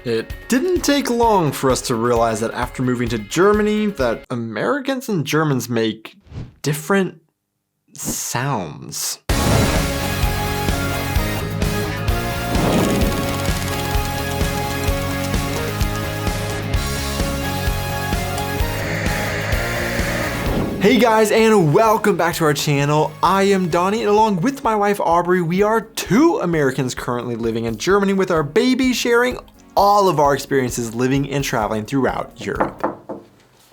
It didn't take long for us to realize that after moving to Germany, that Americans and Germans make different sounds. Hey guys, and welcome back to our channel. I am Donnie, and along with my wife Aubrey, we are two Americans currently living in Germany with our baby, sharing all of our experiences living and traveling throughout Europe.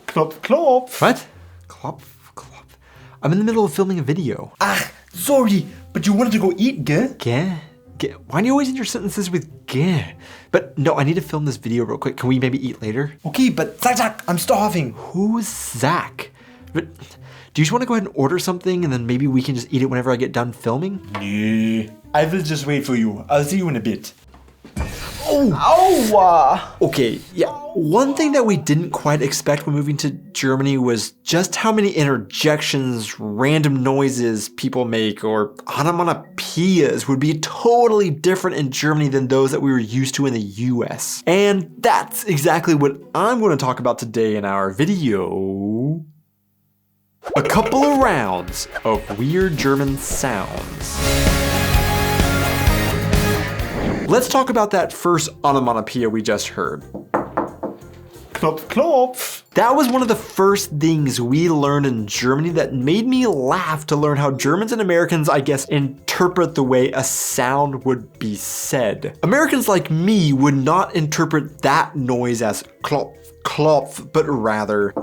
Klopf, klopf. What? Klopf, klopf. I'm in the middle of filming a video. Sorry, but you wanted to go eat, gell? Geh? Why do you always end your sentences with geh? But no, I need to film this video real quick. Can we maybe eat later? Okay, but Zach, I'm starving. Who's Zach? But do you just want to go ahead and order something and then maybe we can just eat it whenever I get done filming? Nee, I will just wait for you. I'll see you in a bit. Oh! Okay, yeah. One thing that we didn't quite expect when moving to Germany was just how many interjections, random noises people make, or onomatopoeias would be totally different in Germany than those that we were used to in the US. And that's exactly what I'm going to talk about today in our video. A couple of rounds of weird German sounds. Let's talk about that first onomatopoeia we just heard. Klopf, klopf. That was one of the first things we learned in Germany that made me laugh to learn how Germans and Americans, I guess, interpret the way a sound would be said. Americans like me would not interpret that noise as klopf, klopf, but rather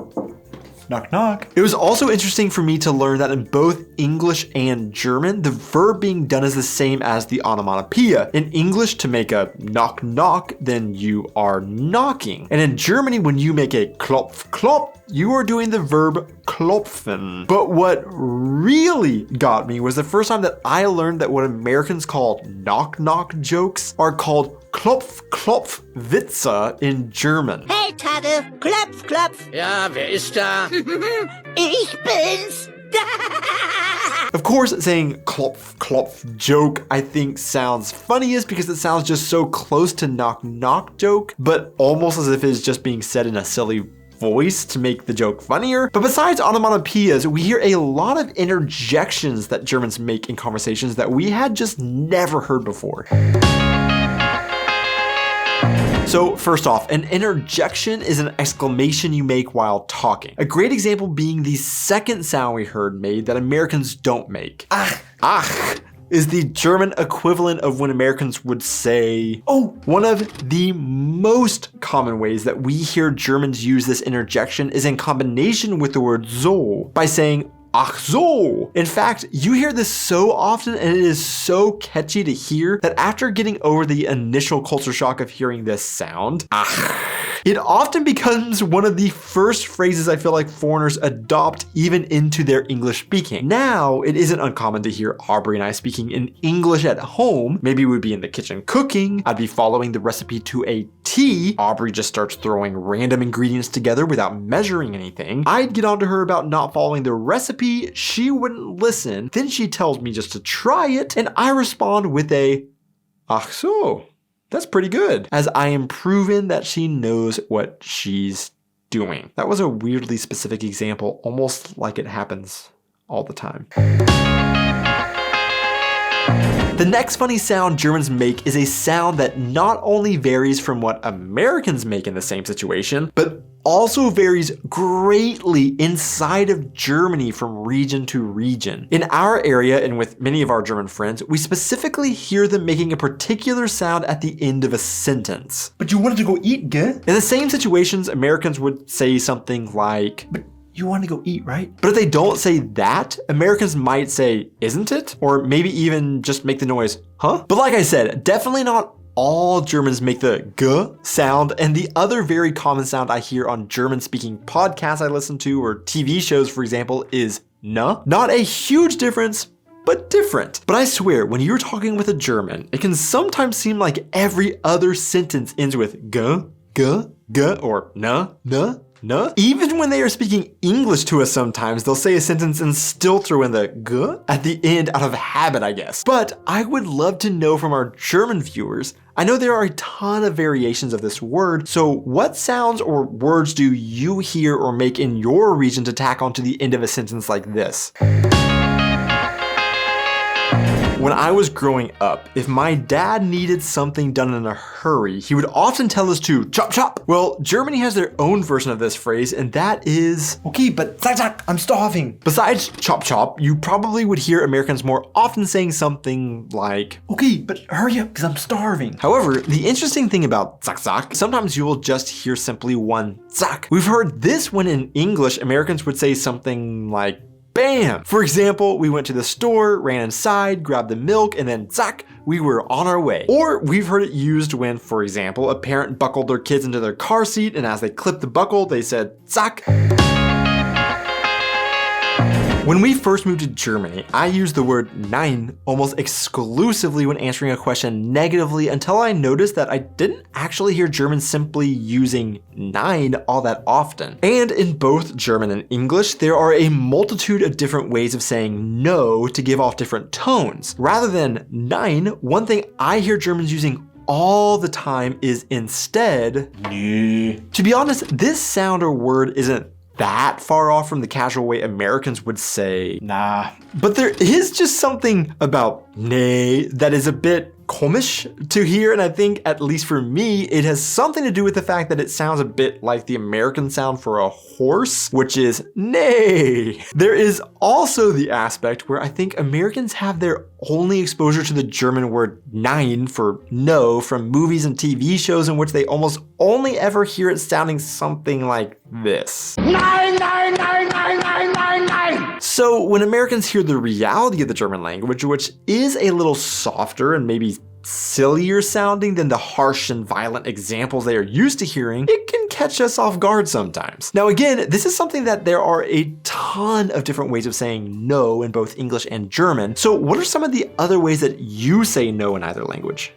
knock, knock. It was also interesting for me to learn that in both English and German, the verb being done is the same as the onomatopoeia. In English, to make a knock knock, then you are knocking. And in Germany, when you make a klopf klopf, you are doing the verb klopfen. But what really got me was the first time that I learned that what Americans call knock knock jokes are called Klopf, Klopf, Witze in German. Hey Tade, klopf, klopf. Ja, wer ist da? Ich bin's. Of course, saying Klopf, Klopf joke I think sounds funniest because it sounds just so close to knock knock joke, but almost as if it's just being said in a silly voice to make the joke funnier. But besides onomatopoeias, we hear a lot of interjections that Germans make in conversations that we had just never heard before. So first off, an interjection is an exclamation you make while talking. A great example being the second sound we heard made that Americans don't make. Ach is the German equivalent of when Americans would say, oh. One of the most common ways that we hear Germans use this interjection is in combination with the word so, by saying ach so. In fact, you hear this so often and it is so catchy to hear that after getting over the initial culture shock of hearing this sound, ach, it often becomes one of the first phrases I feel like foreigners adopt even into their English speaking. Now, it isn't uncommon to hear Aubrey and I speaking in English at home. Maybe we'd be in the kitchen cooking. I'd be following the recipe to a T. Aubrey just starts throwing random ingredients together without measuring anything. I'd get on to her about not following the recipe. She wouldn't listen. Then she tells me just to try it, and I respond with a ach so. That's pretty good, as I am proven that she knows what she's doing. That was a weirdly specific example, almost like it happens all the time. The next funny sound Germans make is a sound that not only varies from what Americans make in the same situation, but also varies greatly inside of Germany from region to region. In our area and with many of our German friends, we specifically hear them making a particular sound at the end of a sentence. But you wanted to go eat, gell? In the same situations, Americans would say something like, but you want to go eat, right? But if they don't say that, Americans might say, isn't it? Or maybe even just make the noise, huh? But like I said, definitely not all Germans make the g sound, and the other very common sound I hear on German-speaking podcasts I listen to or TV shows, for example, is n. Not a huge difference, but different. But I swear, when you're talking with a German, it can sometimes seem like every other sentence ends with g, g, g, or n, n. ne? Even when they are speaking English to us sometimes, they'll say a sentence and still throw in the g at the end out of habit, I guess. But I would love to know from our German viewers, I know there are a ton of variations of this word, so what sounds or words do you hear or make in your region to tack onto the end of a sentence like this? When I was growing up, if my dad needed something done in a hurry, he would often tell us to chop chop. Well, Germany has their own version of this phrase, and that is, Okay, but zack zack, I'm starving. besides chop chop, you probably would hear Americans more often saying something like, Okay, but hurry up, because I'm starving. However, the interesting thing about zack zack, sometimes you will just hear simply one zack. We've heard this when in English, Americans would say something like, bam! For example, we went to the store, ran inside, grabbed the milk, and then zack, we were on our way. Or we've heard it used when, for example, a parent buckled their kids into their car seat, and as they clipped the buckle, they said zack. When we first moved to Germany, I used the word nein almost exclusively when answering a question negatively until I noticed that I didn't actually hear Germans simply using nein all that often. And in both German and English, there are a multitude of different ways of saying no to give off different tones. Rather than nein, one thing I hear Germans using all the time is instead, Nee. to be honest, this sound or word isn't that far off from the casual way Americans would say Nah. but there is just something about nee that is a bit komisch to hear, and I think, at least for me, it has something to do with the fact that it sounds a bit like the American sound for a horse, which is neigh. There is also the aspect where I think Americans have their only exposure to the German word nein for no from movies and TV shows in which they almost only ever hear it sounding something like this. Nein, nein, nein, nein, nein, nein, nein! So when Americans hear the reality of the German language, which is a little softer and maybe sillier sounding than the harsh and violent examples they are used to hearing, it can catch us off guard sometimes. Now again, this is something that there are a ton of different ways of saying no in both English and German. So what are some of the other ways that you say no in either language?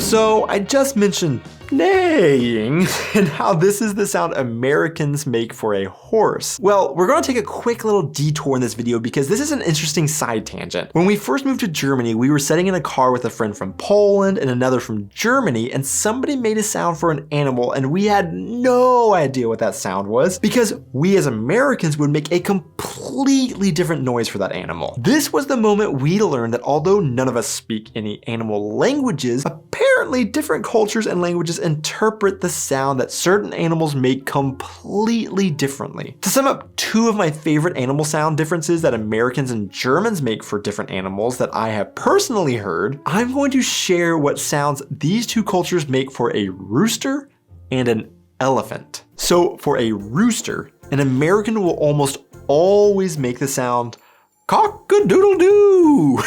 So I just mentioned neighing and how this is the sound Americans make for a horse. Well, we're going to take a quick little detour in this video because this is an interesting side tangent. When we first moved to Germany, we were sitting in a car with a friend from Poland and another from Germany, and somebody made a sound for an animal and we had no idea what that sound was because we as Americans would make a completely different noise for that animal. This was the moment we learned that although none of us speak any animal languages, apparently different cultures and languages interpret the sound that certain animals make completely differently. To sum up two of my favorite animal sound differences that Americans and Germans make for different animals that I have personally heard, I'm going to share what sounds these two cultures make for a rooster and an elephant. So for a rooster, an American will almost always make the sound cock-a-doodle-doo,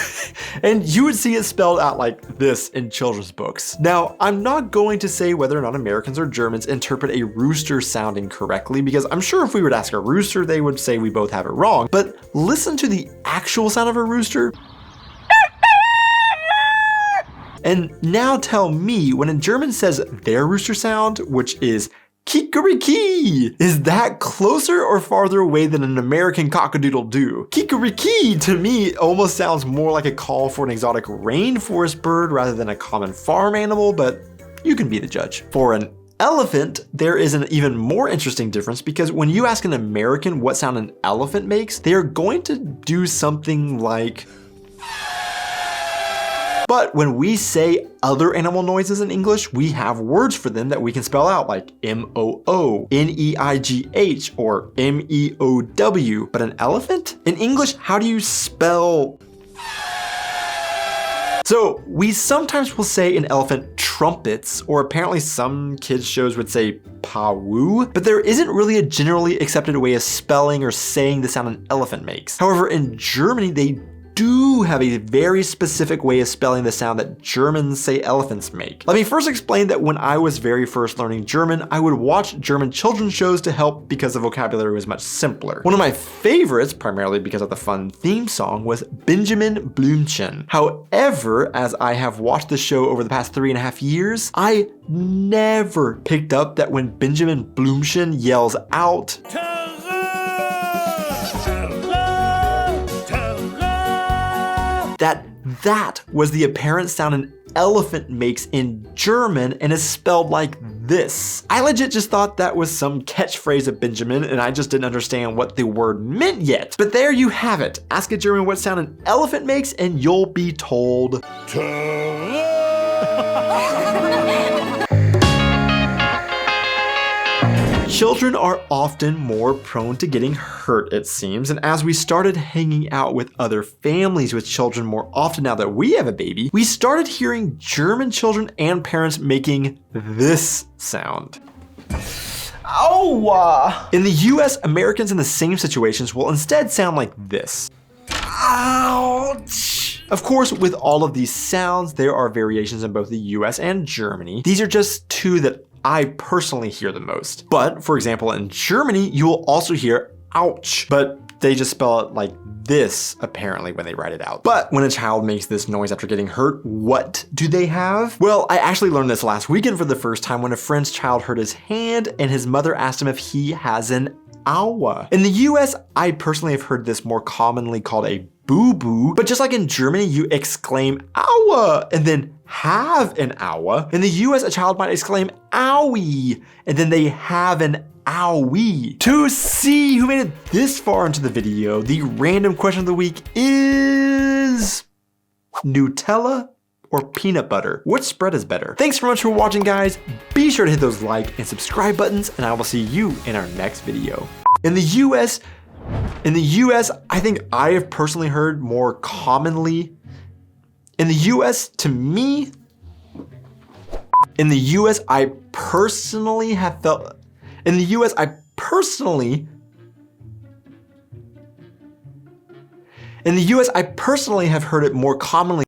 and you would see it spelled out like this in children's books. Now, I'm not going to say whether or not Americans or Germans interpret a rooster sounding correctly, because I'm sure if we were to ask a rooster, they would say we both have it wrong, but listen to the actual sound of a rooster. And now tell me, when a German says their rooster sound, which is kikeriki, is that closer or farther away than an American cock-a-doodle-doo? Kikeriki to me almost sounds more like a call for an exotic rainforest bird rather than a common farm animal, but you can be the judge. For an elephant, there is an even more interesting difference because when you ask an American what sound an elephant makes, they are going to do something like. But when we say other animal noises in English, we have words for them that we can spell out like M-O-O, N-E-I-G-H, or M-E-O-W. But an elephant? In English, how do you spell? So we sometimes will say an elephant trumpets, or apparently some kids shows would say pawoo, but there isn't really a generally accepted way of spelling or saying the sound an elephant makes. However, in Germany, they do have a very specific way of spelling the sound that Germans say elephants make. Let me first explain that when I was very first learning German, I would watch German children's shows to help because the vocabulary was much simpler. One of my favorites, primarily because of the fun theme song, was Benjamin Blümchen. However, as I have watched the show over the past 3.5 years, I never picked up that when Benjamin Blümchen yells out, that was the apparent sound an elephant makes in German and is spelled like this. I legit just thought that was some catchphrase of Benjamin and I just didn't understand what the word meant yet. But there you have it. Ask a German what sound an elephant makes and you'll be told. Children are often more prone to getting hurt, it seems, and as we started hanging out with other families with children more often now that we have a baby, we started hearing German children and parents making this sound. Ow! In the US, Americans in the same situations will instead sound like this. Ouch! Of course, with all of these sounds, there are variations in both the US and Germany. These are just two that I personally hear the most. But for example, in Germany, you will also hear ouch, but they just spell it like this apparently when they write it out. But when a child makes this noise after getting hurt, what do they have? Well, I actually learned this last weekend for the first time when a friend's child hurt his hand and his mother asked him if he has an aua. In the US, I personally have heard this more commonly called a boo-boo, but just like in Germany, you exclaim aua and then have an aua. In the US, a child might exclaim owie and then they have an owie. To see who made it this far into the video, the random question of the week is Nutella or peanut butter? Which spread is better? Thanks so much for watching, guys. Be sure to hit those like and subscribe buttons and I will see you in our next video. In the US, I think I have personally heard more commonly. In the US, to me, in the US, I personally have felt, in the US, I personally have heard it more commonly